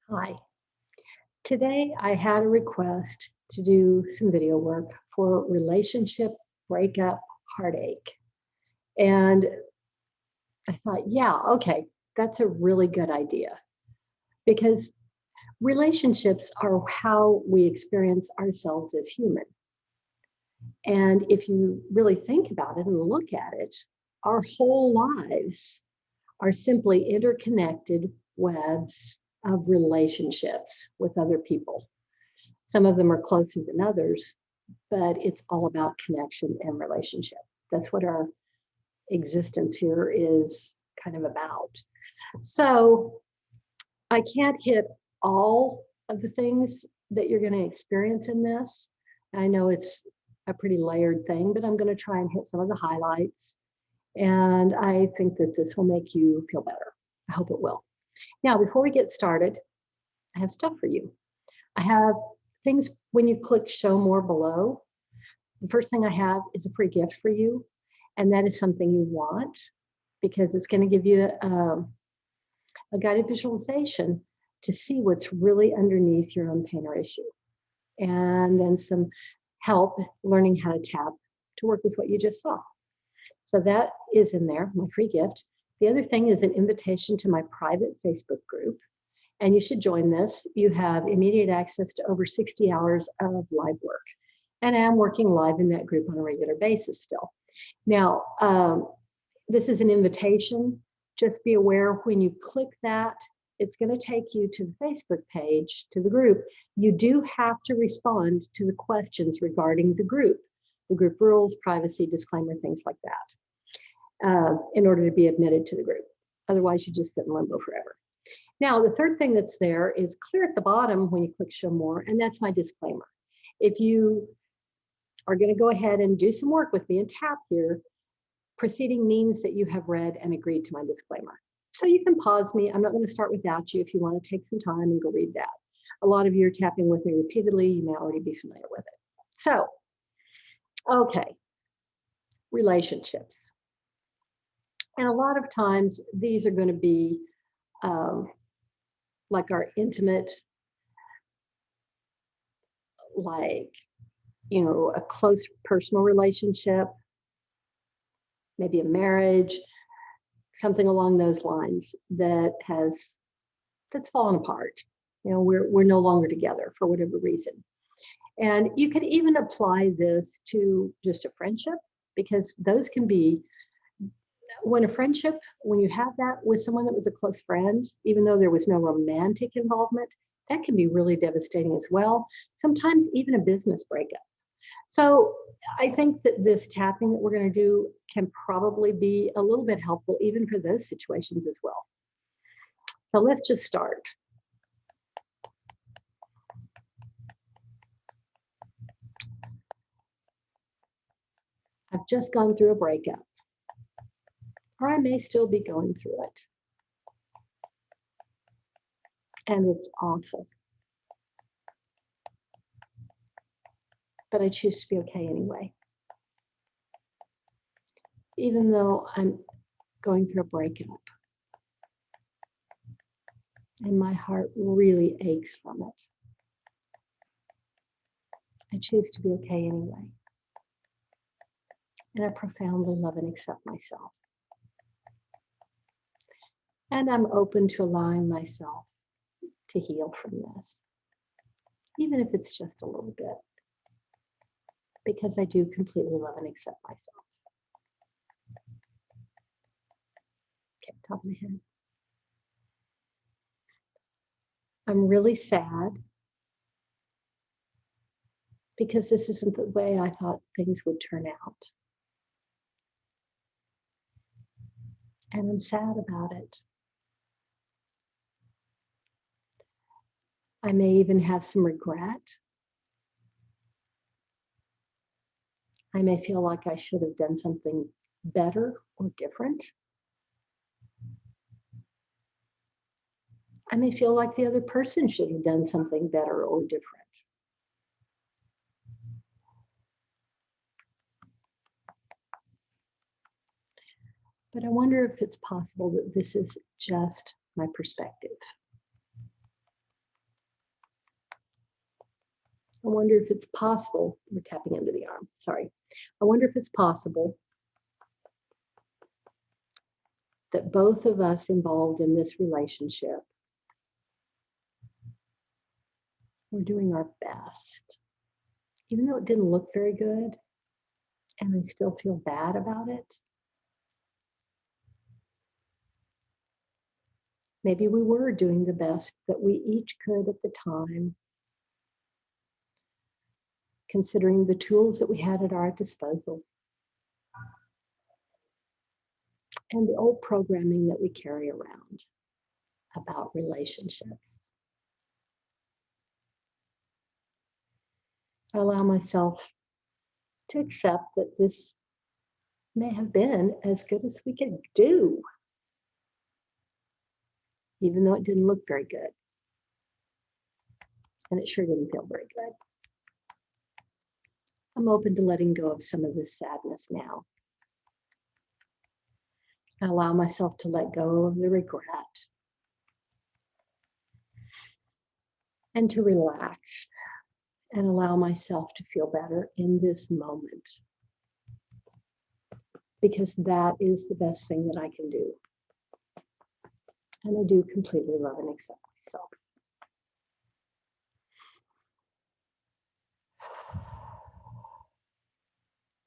Hi. Today I had a request to do some video work for relationship breakup heartache. And I thought, yeah, okay, that's a really good idea because relationships are how we experience ourselves as human. And if you really think about it and look at it, our whole lives are simply interconnected webs of relationships with other people. Some of them are closer than others, but it's all about connection and relationship. That's what our existence here is kind of about. So I can't hit all of the things that you're going to experience in this. I know it's a pretty layered thing, but I'm going to try and hit some of the highlights. And I think that this will make you feel better. I hope it will. Now, before we get started, I have stuff for you. I have things when you click show more below. The first thing I have is a free gift for you, and that is something you want because it's going to give you a guided visualization to see what's really underneath your own pain or issue, and then some help learning how to tap to work with what you just saw. So that is in there, my free gift. The other thing is an invitation to my private Facebook group, and you should join this. You have immediate access to over 60 hours of live work. And I'm working live in that group on a regular basis still. Now, this is an invitation. Just be aware when you click that, it's going to take you to the Facebook page, to the group. You do have to respond to the questions regarding the group rules, privacy, disclaimer, things like that, in order to be admitted to the group. Otherwise, you just sit in limbo forever. Now, the third thing that's there is clear at the bottom when you click show more, and that's my disclaimer. If you are going to go ahead and do some work with me and tap here, proceeding means that you have read and agreed to my disclaimer. So you can pause me. I'm not going to start without you if you want to take some time and go read that. A lot of you are tapping with me repeatedly. You may already be familiar with it. So, okay, relationships. And a lot of times these are going to be like our intimate, like, a close personal relationship, maybe a marriage, something along those lines that's fallen apart. We're no longer together for whatever reason. And you could even apply this to just a friendship, because those can be when you have that with someone that was a close friend, even though there was no romantic involvement, that can be really devastating as well. Sometimes even a business breakup. So I think that this tapping that we're going to do can probably be a little bit helpful even for those situations as well. So let's just start. I've just gone through a breakup, or I may still be going through it. And it's awful. But I choose to be okay anyway. Even though I'm going through a breakup and my heart really aches from it, I choose to be okay anyway. And I profoundly love and accept myself. And I'm open to allowing myself to heal from this, even if it's just a little bit, because I do completely love and accept myself. Okay, top of my head. I'm really sad because this isn't the way I thought things would turn out. And I'm sad about it. I may even have some regret. I may feel like I should have done something better or different. I may feel like the other person should have done something better or different. But I wonder if it's possible that this is just my perspective. I wonder if it's possible, we're tapping under the arm, sorry. I wonder if it's possible that both of us involved in this relationship, we're doing our best. Even though it didn't look very good, and I still feel bad about it. Maybe we were doing the best that we each could at the time, considering the tools that we had at our disposal and the old programming that we carry around about relationships. I allow myself to accept that this may have been as good as we could do, even though it didn't look very good. And it sure didn't feel very good. I'm open to letting go of some of this sadness now. I allow myself to let go of the regret and to relax and allow myself to feel better in this moment, because that is the best thing that I can do. And I do completely love and accept myself.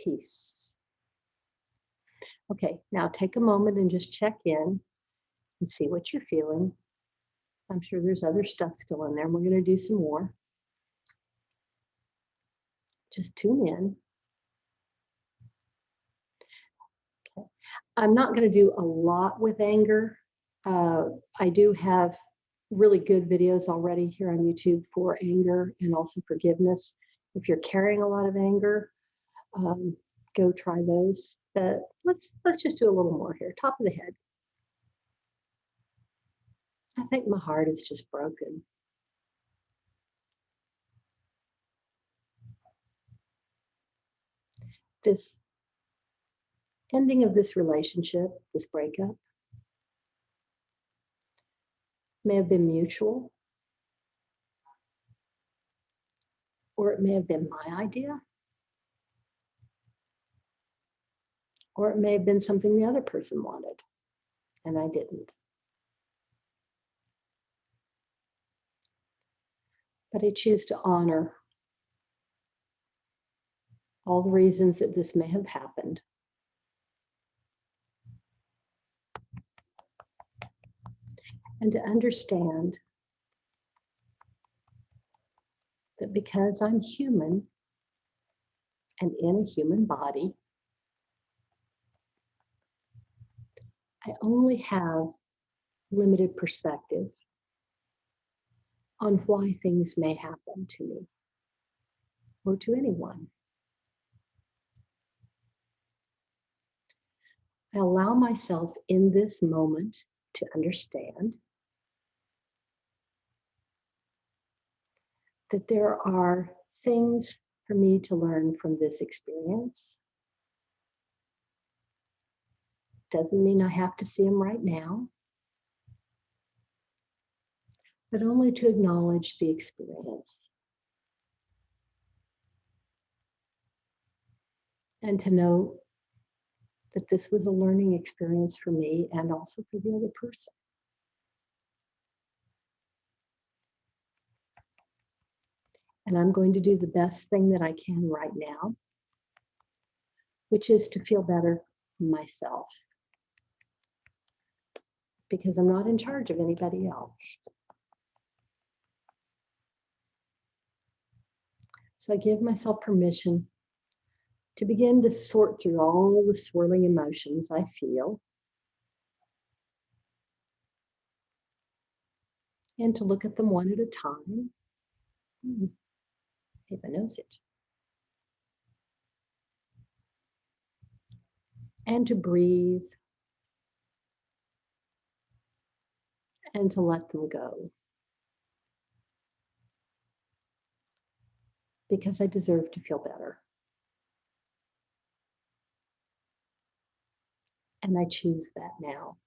Peace. Okay, now take a moment and just check in and see what you're feeling. I'm sure there's other stuff still in there. We're going to do some more. Just tune in. Okay. I'm not going to do a lot with anger. I do have really good videos already here on YouTube for anger and also forgiveness. If you're carrying a lot of anger, go try those. But let's just do a little more here. Top of the head. I think my heart is just broken. This ending of this relationship, this breakup, may have been mutual, or it may have been my idea, or it may have been something the other person wanted, and I didn't. But I choose to honor all the reasons that this may have happened. And to understand that because I'm human and in a human body, I only have limited perspective on why things may happen to me or to anyone. I allow myself in this moment to understand that there are things for me to learn from this experience. Doesn't mean I have to see them right now, but only to acknowledge the experience and to know that this was a learning experience for me and also for the other person. And I'm going to do the best thing that I can right now, which is to feel better myself, because I'm not in charge of anybody else. So I give myself permission to begin to sort through all the swirling emotions I feel and to look at them one at a time. Eva knows it. And to breathe and to let them go. Because I deserve to feel better. And I choose that now.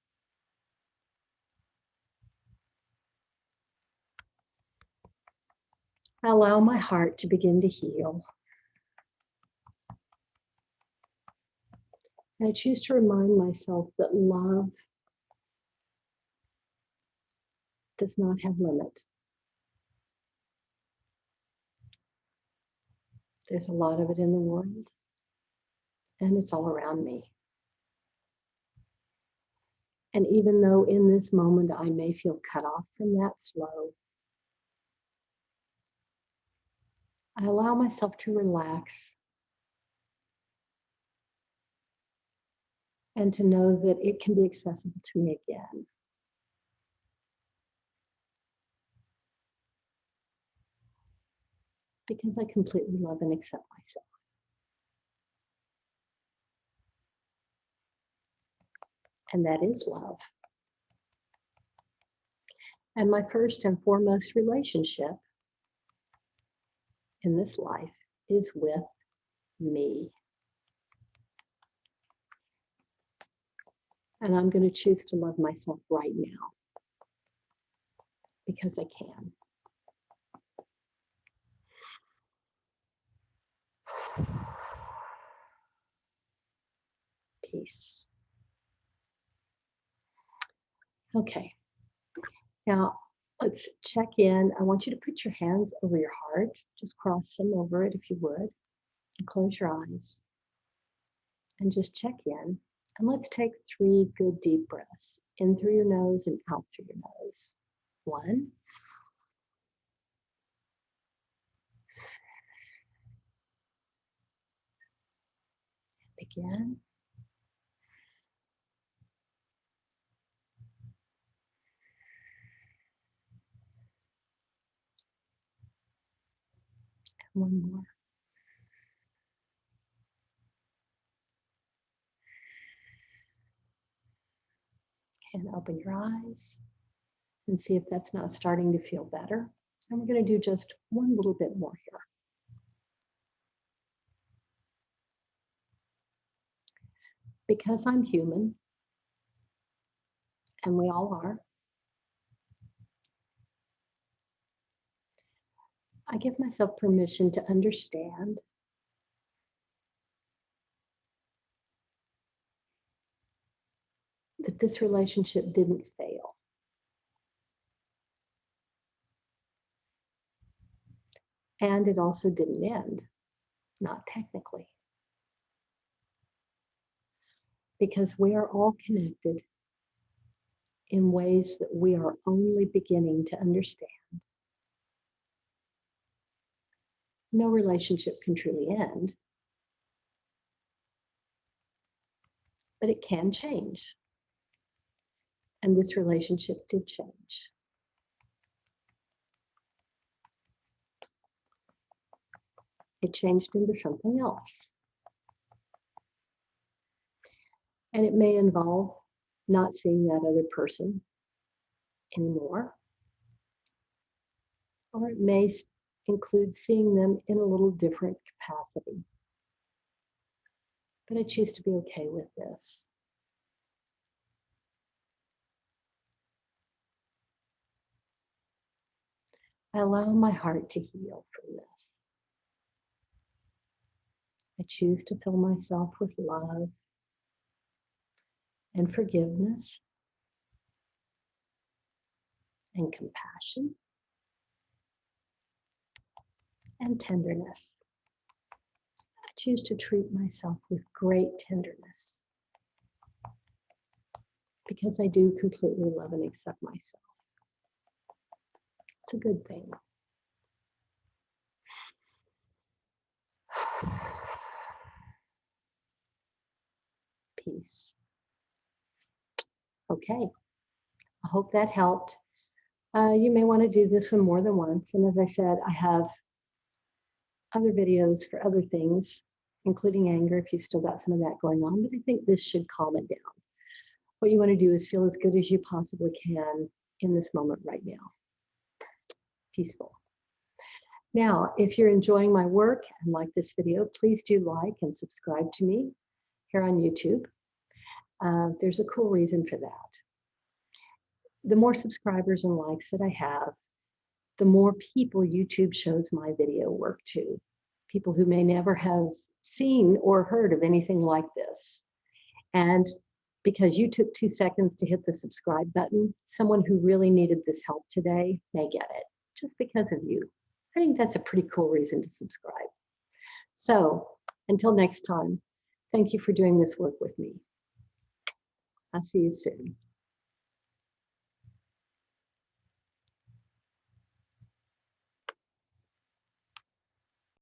I allow my heart to begin to heal. And I choose to remind myself that love does not have limit. There's a lot of it in the world, and it's all around me. And even though in this moment I may feel cut off from that flow, I allow myself to relax and to know that it can be accessible to me again. Because I completely love and accept myself. And that is love. And my first and foremost relationship in this life is with me. And I'm going to choose to love myself right now because I can. Peace. Okay. Now, let's check in. I want you to put your hands over your heart. Just cross them over it if you would. And close your eyes. And just check in. And let's take 3 good deep breaths. In through your nose and out through your nose. 1. Again. And 1 more. And open your eyes and see if that's not starting to feel better. And we're going to do just one little bit more here. Because I'm human, and we all are, I give myself permission to understand that this relationship didn't fail. And it also didn't end, not technically. Because we are all connected in ways that we are only beginning to understand. No relationship can truly end, but it can change. And this relationship did change. It changed into something else. And it may involve not seeing that other person anymore. Or it may include seeing them in a little different capacity. But I choose to be okay with this. I allow my heart to heal from this. I choose to fill myself with love and forgiveness and compassion and tenderness. I choose to treat myself with great tenderness because I do completely love and accept myself. It's a good thing. Peace. Okay, I hope that helped. You may want to do this one more than once. And as I said, I have other videos for other things, including anger, if you've still got some of that going on. But I think this should calm it down. What you want to do is feel as good as you possibly can in this moment right now. Peaceful. Now, if you're enjoying my work and like this video, please do like and subscribe to me here on YouTube. There's a cool reason for that. The more subscribers and likes that I have, the more people YouTube shows my video work to. People who may never have seen or heard of anything like this. And because you took 2 seconds to hit the subscribe button, someone who really needed this help today may get it just because of you. I think that's a pretty cool reason to subscribe. So until next time, thank you for doing this work with me. I'll see you soon.